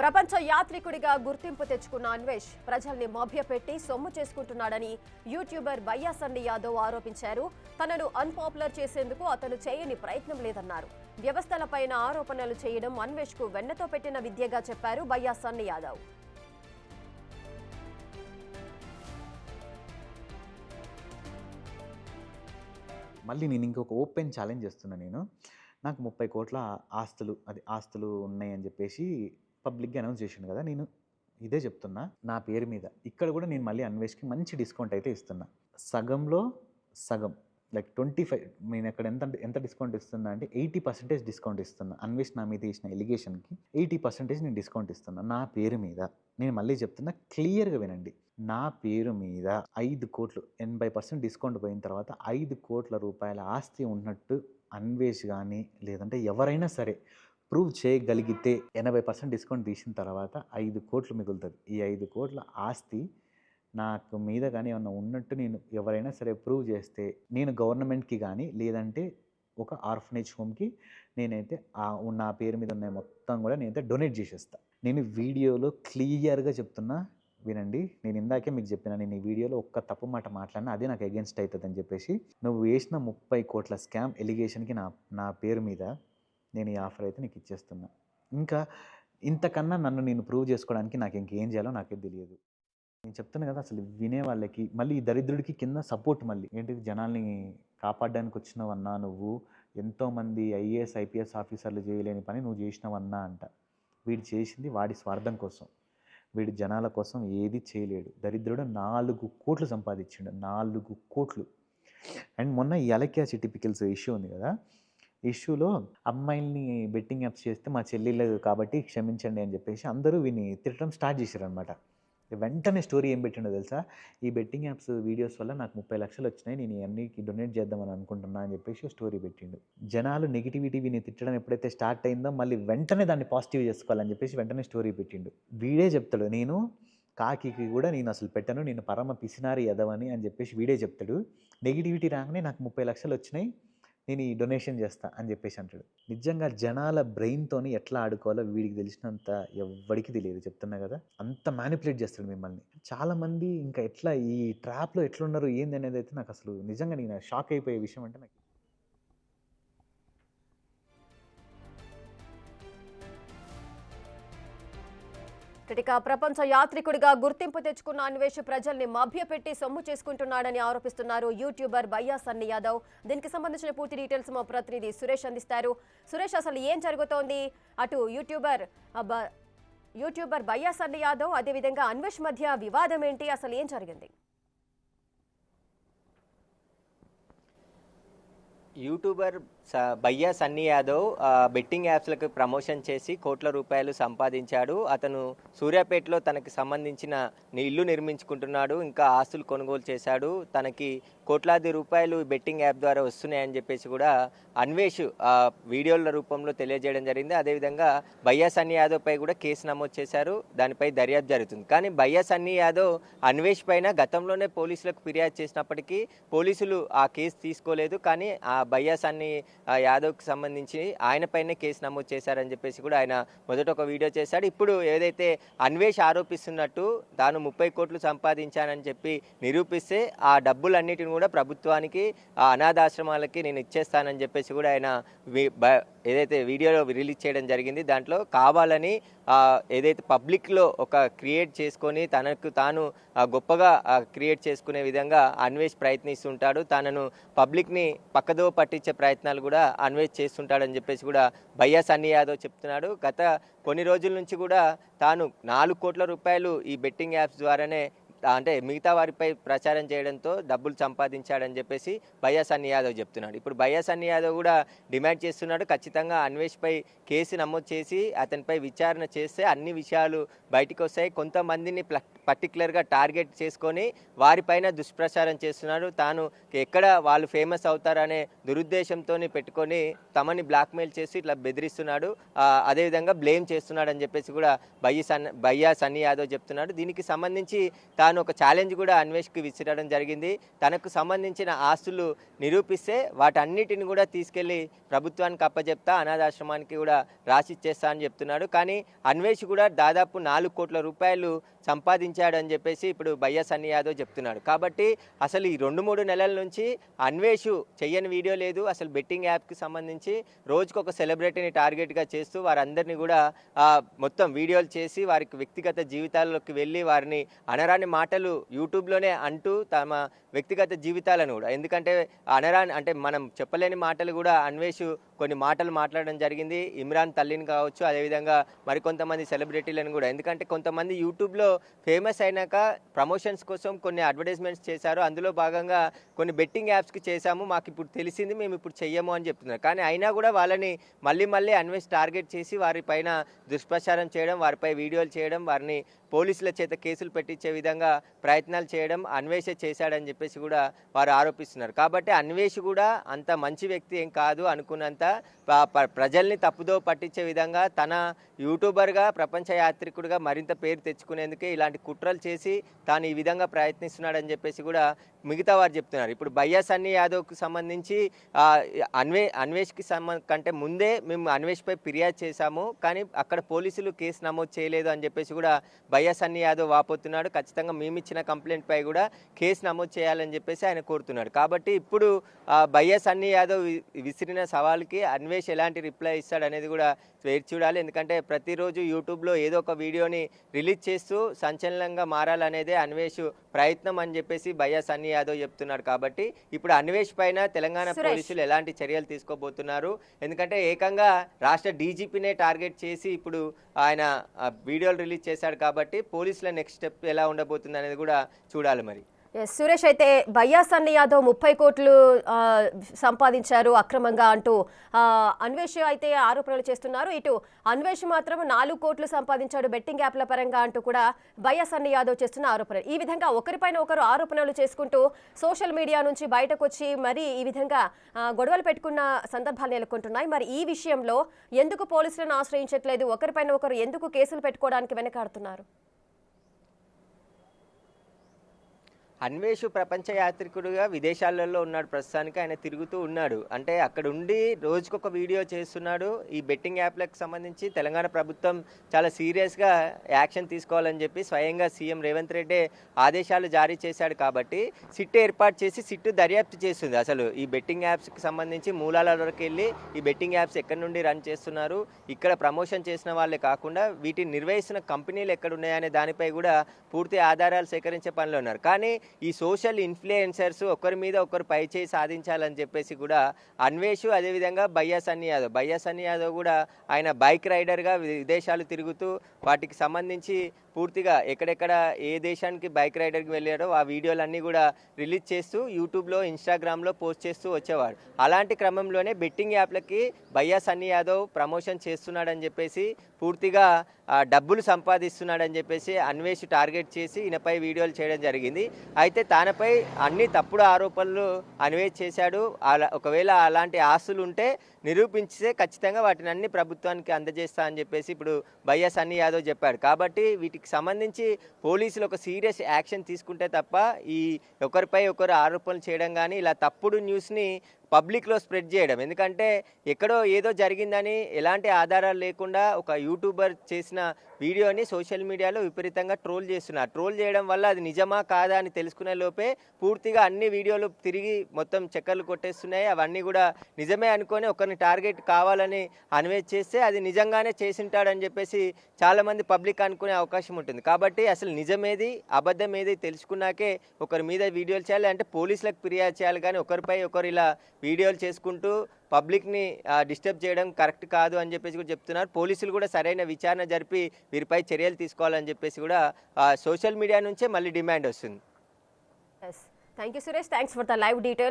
ప్రపంచ యాత్రికుడిగా గుర్తింపు తెచ్చుకున్న అన్వేష్ ప్రజల్ని మభ్యపెట్టి సొమ్ము చేసుకుంటున్నాడని యూట్యూబర్ బయ్యా సన్నీ యాదవ్ ఆరోపించారు. తనను అన్పాపులర్ చేసేందుకు అతను చేయని ప్రయత్నం లేదన్నారు. వ్యవస్థలపైన ఆరోపణలు చేయడం అన్వేష్ కు వెన్నతో పెట్టిన విద్యగా చెప్పారు బయ్యా సన్నీ యాదవ్. మళ్ళీ నేను ఇంకొక ఓపెన్ ఛాలెంజ్ చేస్తున్నా. నాకు 30 కోట్ల ఆస్తులు ఉన్నాయని చెప్పేసి పబ్లిక్గా అనౌన్స్ చేసిండు కదా. నేను ఇదే చెప్తున్నా, నా పేరు మీద ఇక్కడ కూడా నేను మళ్ళీ అన్వేష్కి మంచి డిస్కౌంట్ అయితే ఇస్తున్నా. సగంలో సగం, లైక్ 25, నేను ఇక్కడ ఎంత డిస్కౌంట్ ఇస్తున్నా అంటే 80% డిస్కౌంట్ ఇస్తున్నా. అన్వేష్ నా మీద ఇచ్చిన ఎలిగేషన్కి 80% నేను డిస్కౌంట్ ఇస్తున్నా నా పేరు మీద. నేను మళ్ళీ చెప్తున్నా, క్లియర్గా వినండి. నా పేరు మీద 5 కోట్లు 80% డిస్కౌంట్ పోయిన తర్వాత 5 కోట్ల రూపాయల ఆస్తి ఉన్నట్టు అన్వేష్ కానీ లేదంటే ఎవరైనా సరే ప్రూవ్ చేయగలిగితే 80% డిస్కౌంట్ తీసిన తర్వాత 5 కోట్లు మిగులుతుంది. ఈ 5 కోట్ల ఆస్తి నాకు మీద కానీ ఏమన్నా ఉన్నట్టు నేను ఎవరైనా సరే ప్రూవ్ చేస్తే నేను గవర్నమెంట్కి కానీ లేదంటే ఒక ఆర్ఫనేజ్ హోమ్కి నేనైతే నా పేరు మీద ఉన్న మొత్తం కూడా నేనైతే డొనేట్ చేసేస్తాను. నేను వీడియోలో క్లియర్గా చెప్తున్నా, వినండి. నేను ఇందాకే మీకు చెప్పిన, నేను ఈ వీడియోలో ఒక్క తప్పు మాట మాట్లాడినా అదే నాకు అగెన్స్ట్ అవుతుంది అని చెప్పేసి నువ్వు వేసిన 30 కోట్ల స్కామ్ ఎలిగేషన్కి నా పేరు మీద నేను ఈ ఆఫర్ అయితే నీకు ఇచ్చేస్తున్నా. ఇంకా ఇంతకన్నా నన్ను నేను ప్రూవ్ చేసుకోవడానికి నాకు ఇంకేం చేయాలో నాకే తెలియదు. నేను చెప్తున్నా కదా, అసలు వినే వాళ్ళకి మళ్ళీ ఈ దరిద్రుడికి కింద సపోర్ట్ మళ్ళీ ఏంటిది, జనాల్ని కాపాడడానికి వచ్చినవన్నా నువ్వు, ఎంతోమంది ఐఏఎస్ ఐపీఎస్ ఆఫీసర్లు చేయలేని పని నువ్వు చేసినవన్నా అంట. వీడు చేసింది వాడి స్వార్థం కోసం, వీడు జనాల కోసం ఏది చేయలేడు. దరిద్రుడు 4 కోట్లు సంపాదించిండు, 4 కోట్లు. అండ్ మొన్న ఈ అలక్యా చిట్టి పికిల్స్ ఇష్యూ ఉంది కదా, ఇష్యూలో అమ్మాయిల్ని బెట్టింగ్ యాప్స్ చేస్తే మా చెల్లెళ్ళు కాబట్టి క్షమించండి అని చెప్పేసి అందరూ వీని తిట్టడం స్టార్ట్ చేశారనమాట. వెంటనే స్టోరీ ఏం పెట్టిండో తెలుసా, ఈ బెట్టింగ్ యాప్స్ వీడియోస్ వల్ల నాకు 30 లక్షలు వచ్చినాయి, నేను ఇవన్నీకి డొనేట్ చేద్దామని అనుకుంటున్నా అని చెప్పేసి స్టోరీ పెట్టిండు. జనాలు నెగిటివిటీ విని తిట్టడం ఎప్పుడైతే స్టార్ట్ అయిందో మళ్ళీ వెంటనే దాన్ని పాజిటివ్ చేసుకోవాలని చెప్పేసి వెంటనే స్టోరీ పెట్టిండు. వీడే చెప్తాడు, నేను కాకి కూడా నేను అసలు పెట్టను, నేను పరమ పిసినారి ఎదవని అని చెప్పేసి వీడే చెప్తాడు. నెగిటివిటీ రాగానే నాకు 30 లక్షలు వచ్చినాయి, నేను ఈ డొనేషన్ చేస్తా అని చెప్పేసి అంటాడు. నిజంగా జనాల బ్రెయిన్తోని ఎట్లా ఆడుకోవాలో వీడికి తెలిసినంత ఎవ్వడికి తెలియదు. చెప్తున్నా కదా, అంత మ్యానిపులేట్ చేస్తాడు మిమ్మల్ని. చాలామంది ఇంకా ఎట్లా ఈ ట్రాప్లో ఎట్లున్నారు ఏంది అనేది అయితే నాకు అసలు నిజంగా నేను షాక్ అయిపోయే విషయం అంటే నాకు. ఇక ప్రపంచ యాత్రికుడిగా గుర్తింపు తెచ్చుకున్న అన్వేష్ ప్రజల్ని మభ్యపెట్టి సొమ్ము చేసుకుంటున్నాడని ఆరోపిస్తున్నారు యూట్యూబర్ బయ్యా సన్నీ యాదవ్. దీనికి సంబంధించిన పూర్తి డీటెయిల్స్ మా ప్రతినిధి సురేష్ అందిస్తారు. సురేష్, అసలు ఏం జరుగుతోంది? అటు యూట్యూబర్ బయ్యా సన్నీ యాదవ్ అదేవిధంగా అన్వేష్ మధ్య వివాదం ఏంటి? అసలు ఏం జరిగింది? యూట్యూబర్ బయ్యా సన్నీ యాదవ్ బెట్టింగ్ యాప్స్లకు ప్రమోషన్ చేసి కోట్ల రూపాయలు సంపాదించాడు. అతను సూర్యాపేటలో తనకి సంబంధించిన ఇల్లు నిర్మించుకుంటున్నాడు, ఇంకా ఆస్తులు కొనుగోలు చేశాడు. తనకి కోట్లాది రూపాయలు బెట్టింగ్ యాప్ ద్వారా వస్తున్నాయని చెప్పేసి కూడా అన్వేష్ వీడియోల రూపంలో తెలియజేయడం జరిగింది. అదేవిధంగా బయ్యా సన్నీ యాదవ్ పై కూడా కేసు నమోదు చేశారు, దానిపై దర్యాప్తు జరుగుతుంది. కానీ బయ్యా సన్నీ యాదవ్ అన్వేష్ పైన గతంలోనే పోలీసులకు ఫిర్యాదు చేసినప్పటికీ పోలీసులు ఆ కేసు తీసుకోలేదు. కానీ ఆ బయ్యా సన్నీ యాదవ్కి సంబంధించి ఆయన పైనే కేసు నమోదు చేశారని చెప్పేసి కూడా ఆయన మొదట ఒక వీడియో చేశాడు. ఇప్పుడు ఏదైతే అన్వేష్ ఆరోపిస్తున్నట్టు తాను 30 కోట్లు సంపాదించానని చెప్పి నిరూపిస్తే ఆ డబ్బులన్నిటిని కూడా ప్రభుత్వానికి, ఆ అనాథాశ్రమాలకి నేను ఇచ్చేస్తానని చెప్పేసి కూడా ఆయన ఏదైతే వీడియోలో రిలీజ్ చేయడం జరిగింది. దాంట్లో కావాలని ఏదైతే పబ్లిక్లో ఒక క్రియేట్ చేసుకొని తనకు తాను గొప్పగా క్రియేట్ చేసుకునే విధంగా అన్వేష్ ప్రయత్నిస్తుంటాడు. తనను పబ్లిక్ని పక్కదో పట్టించే ప్రయత్నాలు కూడా అన్వేష్ చేస్తుంటాడని చెప్పేసి కూడా బయ్యా సన్నీ యాదవ్ చెప్తున్నాడు. గత కొన్ని రోజుల నుంచి కూడా తాను 4 కోట్ల రూపాయలు ఈ బెట్టింగ్ యాప్స్ ద్వారానే అంటే మిగతా వారిపై ప్రచారం చేయడంతో డబ్బులు సంపాదించాడని చెప్పేసి బయ్యా సన్నీ యాదవ్ చెప్తున్నాడు. ఇప్పుడు బయ్యా సన్నీ యాదవ్ కూడా డిమాండ్ చేస్తున్నాడు, ఖచ్చితంగా అన్వేష్పై కేసు నమోదు చేసి అతనిపై విచారణ చేస్తే అన్ని విషయాలు బయటకు వస్తాయి, కొంతమందిని పర్టికులర్గా టార్గెట్ చేసుకొని వారిపైన దుష్ప్రచారం చేస్తున్నాడు. తాను ఎక్కడ వాళ్ళు ఫేమస్ అవుతారనే దురుద్దేశంతో పెట్టుకొని తమని బ్లాక్మెయిల్ చేసి ఇట్లా బెదిరిస్తున్నాడు, అదేవిధంగా బ్లేమ్ చేస్తున్నాడు అని చెప్పేసి కూడా భయ్యా సన్నీ యాదవ్ చెప్తున్నాడు. దీనికి సంబంధించి తాను ఒక ఛాలెంజ్ కూడా అన్వేష్కి విసిరడం జరిగింది. తనకు సంబంధించిన ఆస్తులు నిరూపిస్తే వాటన్నిటిని కూడా తీసుకెళ్లి ప్రభుత్వానికి అప్పచెప్తా, అనాథాశ్రమానికి కూడా రాసిచ్చేస్తా అని చెప్తున్నాడు. కానీ అన్వేష్ కూడా దాదాపు 4 కోట్ల రూపాయలు సంపాదించాడు అని చెప్పేసి ఇప్పుడు భయ్యా సన్నీ యాదవ్ చెప్తున్నాడు. కాబట్టి అసలు ఈ 2-3 నెలల నుంచి అన్వేష్ చెయ్యని వీడియో లేదు. అసలు బెట్టింగ్ యాప్కి సంబంధించి రోజుకొక సెలబ్రిటీని టార్గెట్గా చేస్తూ వారందరినీ కూడా మొత్తం వీడియోలు చేసి వారికి వ్యక్తిగత జీవితాల్లోకి వెళ్ళి వారిని అనరాని మాటలు యూట్యూబ్లోనే అంటూ తమ వ్యక్తిగత జీవితాలను కూడా, ఎందుకంటే అనరాని అంటే మనం చెప్పలేని మాటలు కూడా అన్వేష్ కొన్ని మాటలు మాట్లాడడం జరిగింది. ఇమ్రాన్ తల్లిని కావచ్చు, అదేవిధంగా మరికొంతమంది సెలబ్రిటీలను కూడా. ఎందుకంటే కొంతమంది యూట్యూబ్లో ఫేమస్ అయినాక ప్రమోషన్స్ కోసం కొన్ని అడ్వర్టైజ్మెంట్స్ చేశారు. అందులో భాగంగా కొన్ని బెట్టింగ్ యాప్స్కి చేశాము, మాకు ఇప్పుడు తెలిసింది, మేము ఇప్పుడు చెయ్యము అని చెప్తున్నారు. కానీ అయినా కూడా వాళ్ళని మళ్ళీ అన్వేష్ టార్గెట్ చేసి వారిపైన దుష్ప్రచారం చేయడం, వారిపై వీడియోలు చేయడం, వారిని పోలీసుల చేత కేసులు పెట్టించే విధంగా ప్రయత్నాలు చేయడం అన్వేషే చేశాడని చెప్పేసి కూడా వారు ఆరోపిస్తున్నారు. కాబట్టి అన్వేష్ కూడా అంత మంచి వ్యక్తి ఏం కాదు అనుకున్నంత ప్రజల్ని తప్పుదో పట్టించే విధంగా తన యూట్యూబర్గా ప్రపంచ యాత్రికుడిగా మరింత పేరు తెచ్చుకునేందుకే ఇలాంటి కుట్రలు చేసి తాను ఈ విధంగా ప్రయత్నిస్తున్నాడని చెప్పేసి కూడా మిగతా వారు చెప్తున్నారు. ఇప్పుడు భయ్యా సన్నీ యాదవ్కి సంబంధించి అన్వేష్కి కంటే ముందే మేము అన్వేష్పై ఫిర్యాదు చేశాము, కానీ అక్కడ పోలీసులు కేసు నమోదు చేయలేదు అని చెప్పేసి కూడా భయ్యా సన్నీ యాదవ్ వాపోతున్నాడు. ఖచ్చితంగా మేమిచ్చిన కంప్లైంట్ పై కూడా కేసు నమోదు చేయాలని చెప్పేసి ఆయన కోరుతున్నాడు. కాబట్టి ఇప్పుడు భయ్యా సన్నీ యాదవ్ విసిరిన సవాల్కి అన్వేష్ ఎలాంటి రిప్లై ఇస్తాడనేది కూడా వేచి చూడాలి. ఎందుకంటే ప్రతిరోజు యూట్యూబ్లో ఏదో ఒక వీడియోని రిలీజ్ చేస్తూ సంచలనంగా మారాలనేదే అన్వేష్ ప్రయత్నం అని చెప్పేసి భయ్యా సన్నీ యాదవ్ చెప్తున్నాడు. కాబట్టి ఇప్పుడు అన్వేష్ పైన తెలంగాణ పోలీసులు ఎలాంటి చర్యలు తీసుకోబోతున్నారు, ఎందుకంటే ఏకంగా రాష్ట్ర డీజీపీనే టార్గెట్ చేసి ఇప్పుడు ఆయన వీడియోలు రిలీజ్ చేశాడు. కాబట్టి పోలీసుల నెక్స్ట్ స్టెప్ ఎలా ఉండబోతుంది అనేది కూడా చూడాలి. మరి సురేష్, అయితే భయ్యా సన్నీ యాదవ్ 30 కోట్లు సంపాదించారు అక్రమంగా అంటూ అన్వేష్ అయితే ఆరోపణలు చేస్తున్నారు. ఇటు అన్వేష్ మాత్రం 4 కోట్లు సంపాదించాడు బెట్టింగ్ యాప్ల పరంగా అంటూ కూడా భయ్యా సన్నీ యాదవ్ చేస్తున్న ఆరోపణలు. ఈ విధంగా ఒకరిపైన ఒకరు ఆరోపణలు చేసుకుంటూ సోషల్ మీడియా నుంచి బయటకు వచ్చి మరి ఈ విధంగా గొడవలు పెట్టుకున్న సందర్భాలు నెలకొంటున్నాయి. మరి ఈ విషయంలో ఎందుకు పోలీసులను ఆశ్రయించట్లేదు, ఒకరిపైన ఒకరు ఎందుకు కేసులు పెట్టుకోవడానికి వెనకాడుతున్నారు? అన్వేష్ ప్రపంచ యాత్రికుడుగా విదేశాలలో ఉన్నాడు. ప్రస్తుతానికి ఆయన తిరుగుతూ ఉన్నాడు. అంటే అక్కడ ఉండి రోజుకొక వీడియో చేస్తున్నాడు. ఈ బెట్టింగ్ యాప్లకు సంబంధించి తెలంగాణ ప్రభుత్వం చాలా సీరియస్గా యాక్షన్ తీసుకోవాలని చెప్పి స్వయంగా సీఎం రేవంత్ రెడ్డి ఆదేశాలు జారీ చేశాడు. కాబట్టి సిట్ ఏర్పాటు చేసి సిట్ దర్యాప్తు చేస్తుంది. అసలు ఈ బెట్టింగ్ యాప్స్కి సంబంధించి మూలాల వరకు వెళ్ళి ఈ బెట్టింగ్ యాప్స్ ఎక్కడి నుండి రన్ చేస్తున్నారు, ఇక్కడ ప్రమోషన్ చేసిన వాళ్ళే కాకుండా వీటిని నిర్వహిస్తున్న కంపెనీలు ఎక్కడున్నాయనే దానిపై కూడా పూర్తి ఆధారాలు సేకరించే పనిలో ఉన్నారు. కానీ ఈ సోషల్ ఇన్ఫ్లుయెన్సర్స్ ఒకరి మీద ఒకరు పైచేయి సాధించాలని చెప్పేసి కూడా అన్వేష్, అదేవిధంగా భయ్యా సన్నీ యాదవ్ కూడా ఆయన బైక్ రైడర్గా విదేశాలు తిరుగుతూ వాటికి సంబంధించి పూర్తిగా ఎక్కడెక్కడ ఏ దేశానికి బైక్ రైడర్కి వెళ్ళాడో ఆ వీడియోలన్నీ కూడా రిలీజ్ చేస్తూ యూట్యూబ్లో, ఇన్స్టాగ్రామ్లో పోస్ట్ చేస్తూ వచ్చేవాడు. అలాంటి క్రమంలోనే బెట్టింగ్ యాప్లకి భయ్యా సన్నీ యాదవ్ ప్రమోషన్ చేస్తున్నాడని చెప్పేసి పూర్తిగా డబ్బులు సంపాదిస్తున్నాడని చెప్పేసి అన్వేష్ టార్గెట్ చేసి ఈయనపై వీడియోలు చేయడం జరిగింది. అయితే తానపై అన్ని తప్పుడు ఆరోపణలు అన్వేష్ చేశాడు. ఒకవేళ అలాంటి ఆస్తులు ఉంటే నిరూపించితే ఖచ్చితంగా వాటిని అన్ని ప్రభుత్వానికి అందజేస్తా అని చెప్పేసి ఇప్పుడు భయ్యా సన్నీ యాదవ్ చెప్పాడు. కాబట్టి వీటికి సంబంధించి పోలీసులు ఒక సీరియస్ యాక్షన్ తీసుకుంటే తప్ప ఈ ఒకరిపై ఒకరు ఆరోపణలు చేయడం కానీ ఇలా తప్పుడు న్యూస్ని పబ్లిక్లో స్ప్రెడ్ చేయడం, ఎందుకంటే ఎక్కడో ఏదో జరిగిందని ఎలాంటి ఆధారాలు లేకుండా ఒక యూట్యూబర్ చేసిన వీడియోని సోషల్ మీడియాలో విపరీతంగా ట్రోల్ చేస్తున్నారు. ట్రోల్ చేయడం వల్ల అది నిజమా కాదా అని తెలుసుకునే లోపే పూర్తిగా అన్ని వీడియోలు తిరిగి మొత్తం చక్కర్లు కొట్టేస్తున్నాయి. అవన్నీ కూడా నిజమే అనుకొని ఒకరిని టార్గెట్ కావాలని అన్వేష్ చేస్తే అది నిజంగానే చేసింటాడని చెప్పేసి చాలామంది పబ్లిక్ అనుకునే అవకాశం ఉంటుంది. కాబట్టి అసలు నిజమేది అబద్ధం ఏది తెలుసుకున్నాకే ఒకరి మీద వీడియోలు చేయాలి, అంటే పోలీసులకు ఫిర్యాదు చేయాలి. కానీ ఒకరిపై ఒకరు ఇలా వీడియోలు చేసుకుంటూ పబ్లిక్ని డిస్టర్బ్ చేయడం కరెక్ట్ కాదు అని చెప్పేసి కూడా చెప్తున్నారు. పోలీసులు కూడా సరైన విచారణ జరిపి వీరిపై చర్యలు తీసుకోవాలని చెప్పేసి కూడా సోషల్ మీడియా నుంచే మళ్ళీ డిమాండ్ వస్తుంది. Thank you Suresh, thanks for the live details.